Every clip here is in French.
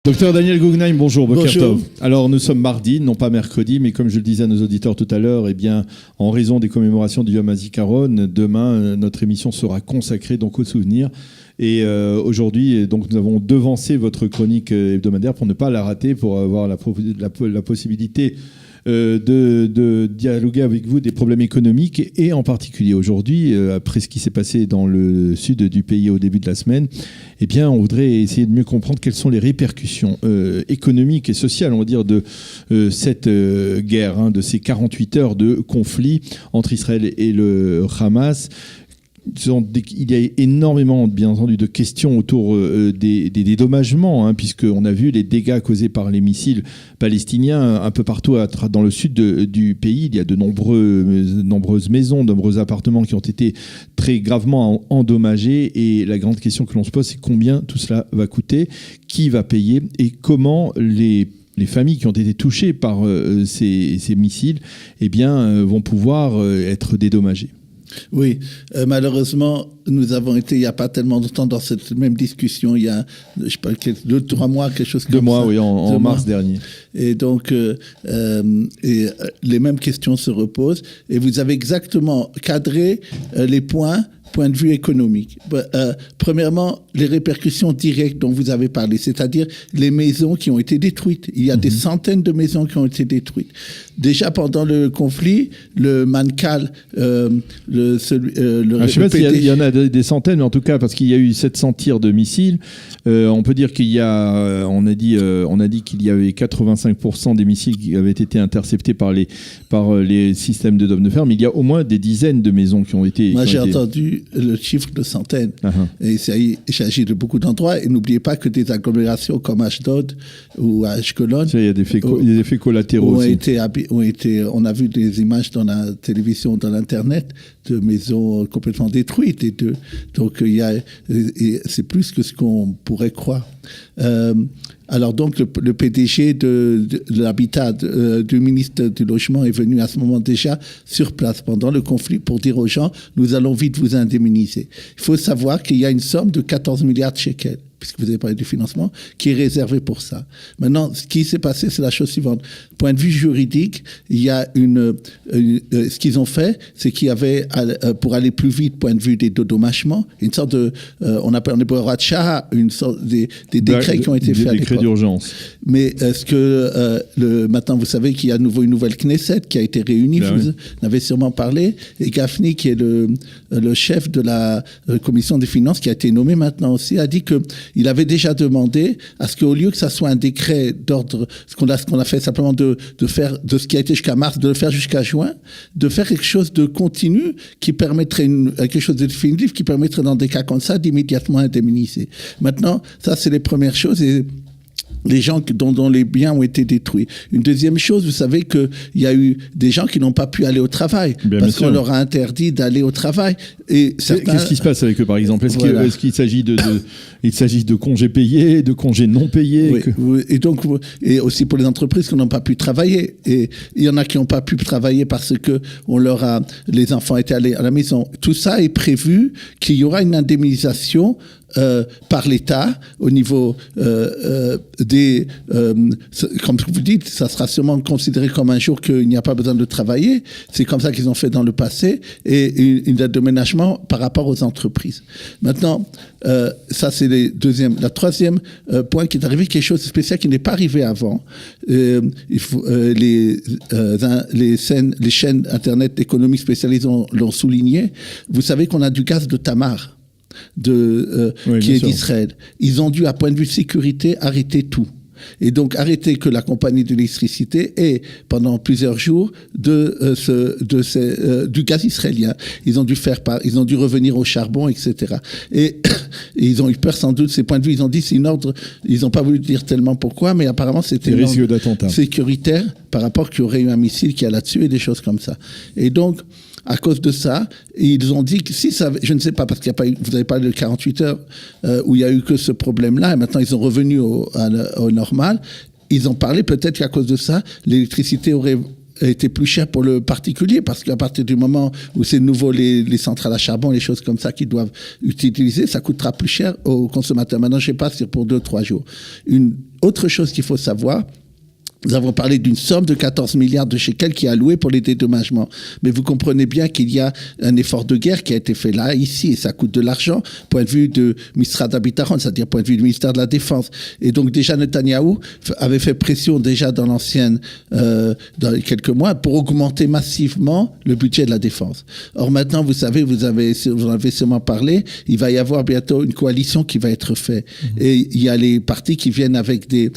Docteur Daniel Guggenheim, bonjour. Bonjour. Alors nous sommes mardi, non pas mercredi, mais comme je le disais à nos auditeurs tout à l'heure, eh bien, en raison des commémorations du Yom HaZikaron, demain notre émission sera consacrée donc aux souvenirs. Et aujourd'hui, donc nous avons devancé votre chronique hebdomadaire pour ne pas la rater, pour avoir la possibilité de dialoguer avec vous des problèmes économiques et en particulier aujourd'hui, après ce qui s'est passé dans le sud du pays au début de la semaine, eh bien, on voudrait essayer de mieux comprendre quelles sont les répercussions économiques et sociales, on va dire, de cette guerre, de ces 48 heures de conflit entre Israël et le Hamas. Il y a énormément, bien entendu, de questions autour des dédommagements, puisqu'on a vu les dégâts causés par les missiles palestiniens un peu partout dans le sud du pays. Il y a de nombreuses maisons, de nombreux appartements qui ont été très gravement endommagés. Et la grande question que l'on se pose, c'est combien tout cela va coûter, qui va payer et comment les familles qui ont été touchées par ces missiles vont pouvoir être dédommagées. Oui, malheureusement, nous avons été il n'y a pas tellement de temps dans cette même discussion, il y a, je sais pas, 2-3 mois, quelque chose comme ça. 2 mois, oui, en mars dernier. Et donc, les mêmes questions se reposent. Et vous avez exactement cadré les points de vue économique. Premièrement, les répercussions directes dont vous avez parlé, c'est-à-dire les maisons qui ont été détruites. Il y a des centaines de maisons qui ont été détruites. Déjà pendant le conflit, le Mancal, je ne sais pas s'il y en a des centaines, mais en tout cas, parce qu'il y a eu 700 tirs de missiles, on peut dire qu'il y a, on a dit qu'il y avait 85% des missiles qui avaient été interceptés par les systèmes de dômes de fer, mais il y a au moins des dizaines de maisons qui ont été... Moi, j'ai entendu le chiffre de centaines. Et il s'agit de beaucoup d'endroits. Et n'oubliez pas que des agglomérations comme Ashdod ou Ashkelon... Il y a des effets collatéraux aussi. On a vu des images dans la télévision, dans l'Internet, de maisons complètement détruites. Donc, c'est plus que ce qu'on pourrait croire. Alors donc le PDG de l'habitat du ministre du Logement est venu à ce moment déjà sur place pendant le conflit pour dire aux gens, nous allons vite vous indemniser. Il faut savoir qu'il y a une somme de 14 milliards de shekels, puisque vous avez parlé du financement, qui est réservé pour ça. Maintenant, ce qui s'est passé, c'est la chose suivante. Point de vue juridique, il y a ce qu'ils ont fait, c'est qu'il y avait, pour aller plus vite, point de vue des dédommagements, une sorte de, on appelle en hébreu ratcha, une sorte des décrets qui ont été faits à l'époque. D'urgence. Mais est-ce que maintenant, vous savez qu'il y a à nouveau une nouvelle Knesset qui a été réunie, vous en avez sûrement parlé, et Gafni, qui est le chef de la commission des finances, qui a été nommé maintenant aussi, a dit qu'il avait déjà demandé à ce qu'au lieu que ça soit un décret d'ordre, ce qu'on a fait simplement de faire de ce qui a été jusqu'à mars, de le faire jusqu'à juin, de faire quelque chose de continu qui permettrait quelque chose de définitif qui permettrait dans des cas comme ça d'immédiatement indemniser. Maintenant, ça c'est les premières choses et les gens dont les biens ont été détruits. Une deuxième chose, vous savez qu'il y a eu des gens qui n'ont pas pu aller au travail parce qu'on leur a interdit d'aller au travail. Et qu'est-ce qui se passe avec eux, par exemple ? Est-ce qu'il s'agit de congés payés, de congés non payés ? Oui. Et aussi pour les entreprises qui n'ont pas pu travailler. Et il y en a qui n'ont pas pu travailler parce que les enfants étaient allés à la maison. Tout ça est prévu qu'il y aura une indemnisation par l'État au niveau comme vous dites, ça sera sûrement considéré comme un jour qu'il n'y a pas besoin de travailler. C'est comme ça qu'ils ont fait dans le passé et un déménagement par rapport aux entreprises. Maintenant, ça c'est la troisième point qui est arrivé, quelque chose de spécial qui n'est pas arrivé avant. Les chaînes Internet économiques spécialisées l'ont souligné. Vous savez qu'on a du gaz de Tamar. Qui est d'Israël. Ils ont dû, à point de vue sécurité, arrêter tout. Et donc arrêter que la compagnie d'électricité ait pendant plusieurs jours du gaz israélien. Ils ont dû revenir au charbon, etc. Et ils ont eu peur sans doute, ces points de vue, ils ont dit c'est une ordre, ils n'ont pas voulu dire tellement pourquoi, mais apparemment c'était un risque d'attentat sécuritaire par rapport qu'il y aurait eu un missile qui a là-dessus et des choses comme ça. Et donc, à cause de ça, ils ont dit que si ça, je ne sais pas, parce qu'il n'y a pas eu, vous avez parlé de 48 heures où il n'y a eu que ce problème-là, et maintenant ils sont revenus au normal. Ils ont parlé peut-être qu'à cause de ça, l'électricité aurait était plus cher pour le particulier, parce qu'à partir du moment où c'est nouveau les centrales à charbon, les choses comme ça qu'ils doivent utiliser, ça coûtera plus cher aux consommateurs. Maintenant, je sais pas, c'est pour 2-3 jours. Une autre chose qu'il faut savoir, nous avons parlé d'une somme de 14 milliards de shekels qui est allouée pour les dédommagements. Mais vous comprenez bien qu'il y a un effort de guerre qui a été fait là, ici, et ça coûte de l'argent, point de vue de Misrad Habitaron, c'est-à-dire point de vue du ministère de la Défense. Et donc déjà, Netanyahou avait fait pression déjà dans l'ancienne, dans les quelques mois, pour augmenter massivement le budget de la Défense. Or maintenant, vous savez, vous en avez sûrement parlé, il va y avoir bientôt une coalition qui va être faite. Et il y a les partis qui viennent avec des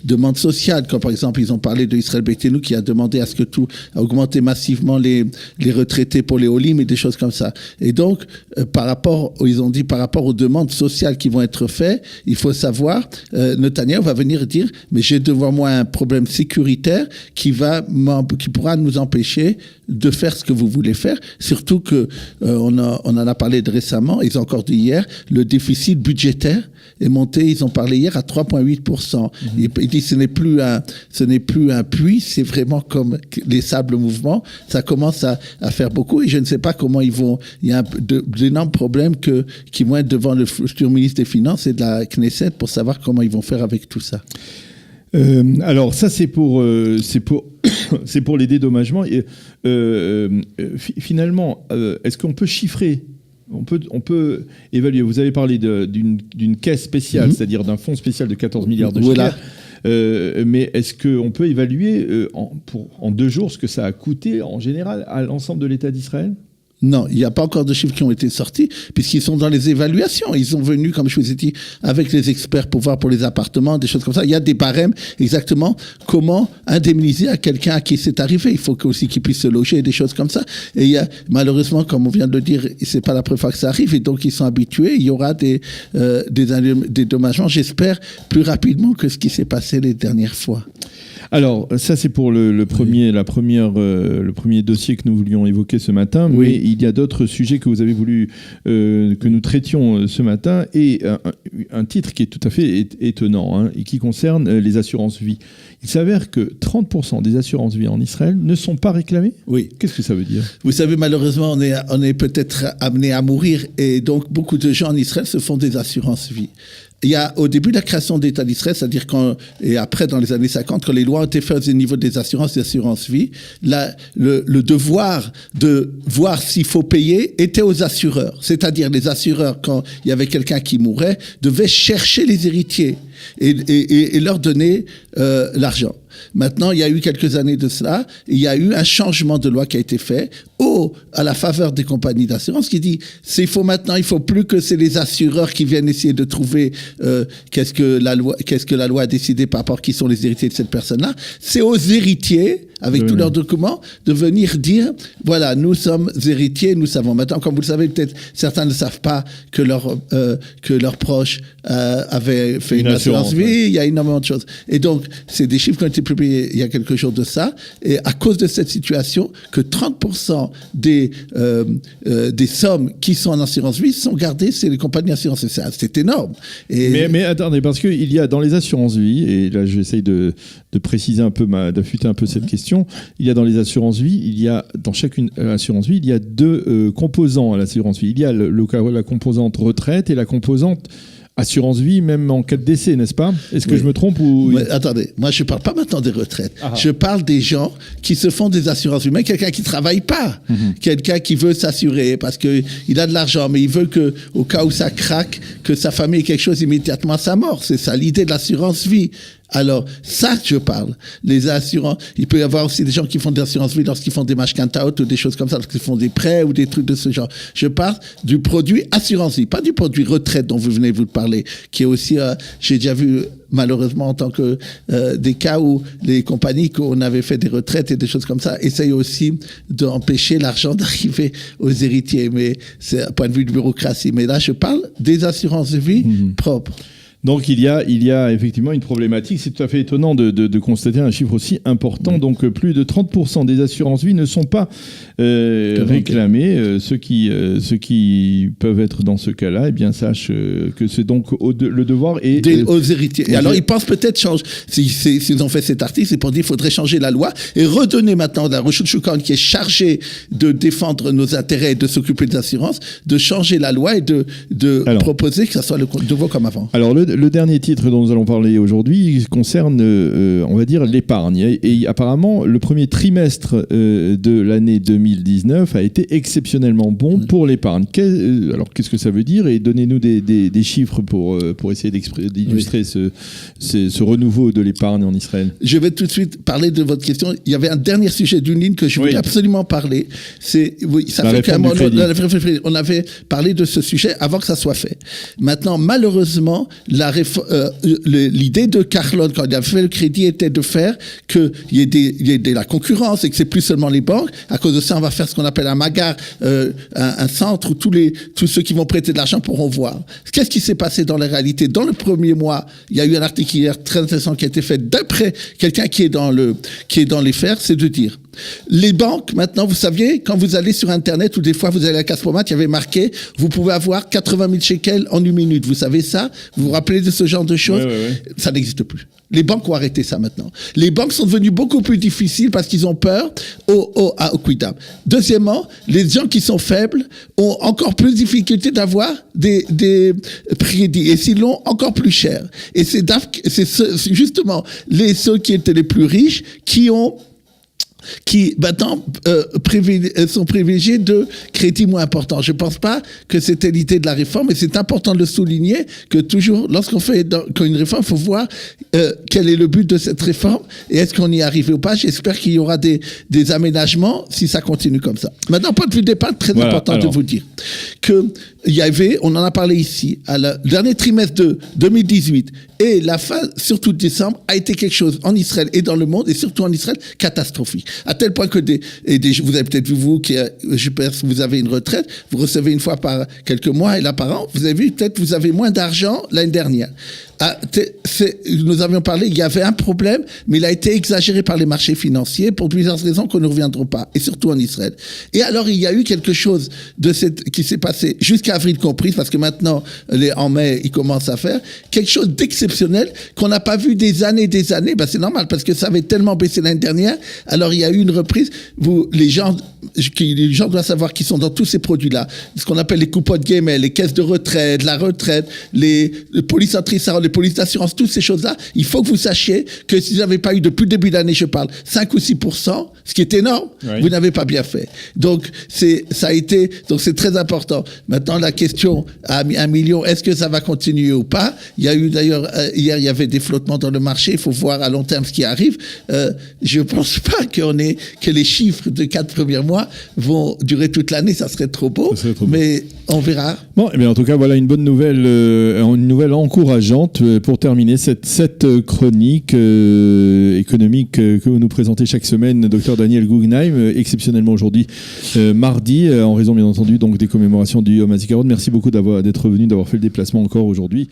demandes sociales, comme par exemple, ils ont parlé de Israël Beitenu qui a demandé à ce que tout a augmenté massivement les retraités pour les Olim et des choses comme ça. Et donc, ils ont dit par rapport aux demandes sociales qui vont être faites, il faut savoir, Netanyahou va venir dire, mais j'ai devant moi un problème sécuritaire qui pourra nous empêcher de faire ce que vous voulez faire. Surtout que on en a parlé récemment, ils ont encore dit hier, le déficit budgétaire est monté, ils ont parlé hier à 3,8%. Il dit ce n'est plus un puits, c'est vraiment comme les sables mouvements. Ça commence à faire beaucoup et je ne sais pas comment il y a d'énormes problèmes qui vont être devant le futur ministre des Finances et de la Knesset pour savoir comment ils vont faire avec tout ça. Alors ça c'est pour les dédommagements. Et, finalement, est-ce qu'on peut chiffrer? On peut évaluer. Vous avez parlé d'une caisse spéciale, c'est-à-dire d'un fonds spécial de 14 milliards de shekels. Voilà. Mais est-ce qu'on peut évaluer en 2 jours ce que ça a coûté en général à l'ensemble de l'État d'Israël ? Non, il n'y a pas encore de chiffres qui ont été sortis, puisqu'ils sont dans les évaluations. Ils sont venus, comme je vous ai dit, avec les experts pour voir pour les appartements, des choses comme ça. Il y a des barèmes exactement comment indemniser à quelqu'un à qui c'est arrivé. Il faut aussi qu'il puisse se loger, des choses comme ça. Et il y a, malheureusement, comme on vient de le dire, c'est pas la première fois que ça arrive, et donc ils sont habitués. Il y aura des dédommagements, j'espère, plus rapidement que ce qui s'est passé les dernières fois. Alors, ça c'est pour le premier dossier que nous voulions évoquer ce matin, mais il y a d'autres sujets que vous avez voulu que nous traitions ce matin, et un titre qui est tout à fait étonnant, et qui concerne les assurances vie. Il s'avère que 30% des assurances vie en Israël ne sont pas réclamées. Oui. Qu'est-ce que ça veut dire ? Vous savez, malheureusement, on est peut-être amené à mourir, et donc beaucoup de gens en Israël se font des assurances vie. Il y a, au début de la création de l'État d'Israël, c'est-à-dire et après, dans les années 50, quand les lois ont été faites au niveau des assurances vie, le devoir de voir s'il faut payer était aux assureurs. C'est-à-dire, les assureurs, quand il y avait quelqu'un qui mourait, devaient chercher les héritiers et leur donner l'argent. Maintenant, il y a eu quelques années de cela, il y a eu un changement de loi qui a été fait à la faveur des compagnies d'assurance qui dit il faut plus que c'est les assureurs qui viennent essayer de trouver qu'est-ce que la loi a décidé par rapport à qui sont les héritiers de cette personne-là. C'est aux héritiers, avec tous leurs documents, de venir dire voilà, nous sommes héritiers, nous savons. Maintenant, comme vous le savez, peut-être certains ne savent pas que leurs proches avaient fait une assurance vie. Il y a énormément de choses. Et donc, c'est des chiffres qui ont été publiés il y a quelque chose de ça. Et à cause de cette situation, que 30% des sommes qui sont en assurance vie sont gardées, c'est les compagnies d'assurance. C'est énorme. Mais attendez, parce qu'il y a dans les assurances vie, et là j'essaye de préciser un peu, d'affûter un peu cette question, il y a dans les assurances vie, dans chacune assurance vie, il y a 2 composants à l'assurance vie. Il y a la composante retraite et la composante assurance vie, même en cas de décès, n'est-ce pas ? Est-ce que je me trompe ou... Mais attendez, moi je ne parle pas maintenant des retraites. Je parle des gens qui se font des assurances vie. Même quelqu'un qui ne travaille pas, quelqu'un qui veut s'assurer parce qu'il a de l'argent, mais il veut qu'au cas où ça craque, que sa famille ait quelque chose immédiatement à sa mort. C'est ça l'idée de l'assurance vie. Alors, ça, je parle. Les assurances, il peut y avoir aussi des gens qui font des assurances vie lorsqu'ils font des mashkantaot ou des choses comme ça, lorsqu'ils font des prêts ou des trucs de ce genre. Je parle du produit assurance vie, pas du produit retraite dont vous venez de vous parler, qui est aussi, j'ai déjà vu, malheureusement, en tant que des cas où les compagnies qu'on avait fait des retraites et des choses comme ça essayent aussi d'empêcher l'argent d'arriver aux héritiers. Mais c'est un point de vue de bureaucratie. Mais là, je parle des assurances de vie propres. Donc il y a effectivement une problématique. C'est tout à fait étonnant de constater un chiffre aussi important. Donc plus de 30% des assurances vie ne sont pas réclamées. Ceux qui peuvent être dans ce cas-là, eh bien sachent que c'est donc le devoir aux héritiers. Et alors ils pensent peut-être changer. S'ils ont fait cet article, c'est pour dire qu'il faudrait changer la loi et redonner maintenant la Reshut Shuk Ahon qui est chargée de défendre nos intérêts et de s'occuper des assurances, de changer la loi et de proposer que ça soit le devoir comme avant. Alors le dernier titre dont nous allons parler aujourd'hui concerne, on va dire, l'épargne. Et apparemment, le premier trimestre de l'année 2019 a été exceptionnellement bon pour l'épargne. Alors, qu'est-ce que ça veut dire? Et donnez-nous des chiffres pour essayer d'illustrer ce renouveau de l'épargne en Israël. Je vais tout de suite parler de votre question. Il y avait un dernier sujet d'une ligne que je voulais absolument parler. On avait parlé de ce sujet avant que ça soit fait. Maintenant, malheureusement, l'idée de Kahlon, quand il a fait le crédit, était de faire qu'il y ait de la concurrence et que c'est plus seulement les banques. À cause de ça, on va faire ce qu'on appelle un magar, un centre où tous ceux qui vont prêter de l'argent pourront voir. Qu'est-ce qui s'est passé dans la réalité? Dans le premier mois, il y a eu un article hier très intéressant qui a été fait d'après quelqu'un qui est dans les fers, c'est de dire les banques, maintenant, vous saviez, quand vous allez sur Internet ou des fois vous allez à la Caspomat, il y avait marqué, vous pouvez avoir 80 000 shekels en 1 minute. Vous savez ça? Vous vous rappelez de ce genre de choses? Ça n'existe plus. Les banques ont arrêté ça maintenant. Les banques sont devenues beaucoup plus difficiles parce qu'ils ont peur au quidam. Deuxièmement, les gens qui sont faibles ont encore plus de difficultés d'avoir des crédits et s'ils l'ont encore plus cher. Et c'est justement ceux qui étaient les plus riches qui maintenant sont privilégiés de crédits moins importants. Je ne pense pas que c'était l'idée de la réforme, et c'est important de le souligner que toujours, lorsqu'on fait une réforme, il faut voir quel est le but de cette réforme et est-ce qu'on y est arrivé ou pas. J'espère qu'il y aura des aménagements si ça continue comme ça. Maintenant, point de vue départ, très important de vous dire que on en a parlé ici, le dernier trimestre de 2018 et la fin, surtout de décembre, a été quelque chose en Israël et dans le monde, et surtout en Israël, catastrophique. À tel point que vous avez peut-être vu, vous, je pense que vous avez une retraite, vous recevez une fois par quelques mois et là par an, vous avez vu, peut-être vous avez moins d'argent l'année dernière. Nous avions parlé, il y avait un problème, mais il a été exagéré par les marchés financiers pour plusieurs raisons qu'on ne reviendront pas, et surtout en Israël. Et alors, il y a eu quelque chose qui s'est passé jusqu'à avril compris, parce que maintenant, en mai, ils commencent à faire quelque chose d'exceptionnel qu'on n'a pas vu des années. C'est normal, parce que ça avait tellement baissé l'année dernière. Alors, il y a eu une reprise. Les gens doivent savoir qu'ils sont dans tous ces produits-là. Ce qu'on appelle les coupons de gamel, les caisses de retraite, la retraite, les polices anti-sarah, les polices d'assurance, toutes ces choses-là. Il faut que vous sachiez que si vous n'avez pas eu depuis le début de l'année, je parle, 5 ou 6%, ce qui est énorme, vous n'avez pas bien fait. Donc, c'est très important. Maintenant, la question à 1 million, est-ce que ça va continuer ou pas? Il y a eu d'ailleurs, hier, il y avait des flottements dans le marché. Il faut voir à long terme ce qui arrive. Je ne pense pas que les chiffres de 4 premiers mois vont durer toute l'année. Ça serait trop beau. Mais on verra. Bon, eh bien, en tout cas, voilà une bonne nouvelle, une nouvelle encourageante pour terminer cette chronique économique que vous nous présentez chaque semaine, Dr Daniel Guggenheim, exceptionnellement aujourd'hui, mardi, en raison bien entendu donc des commémorations du Yom HaZikaron. Merci beaucoup d'être venu, d'avoir fait le déplacement encore aujourd'hui.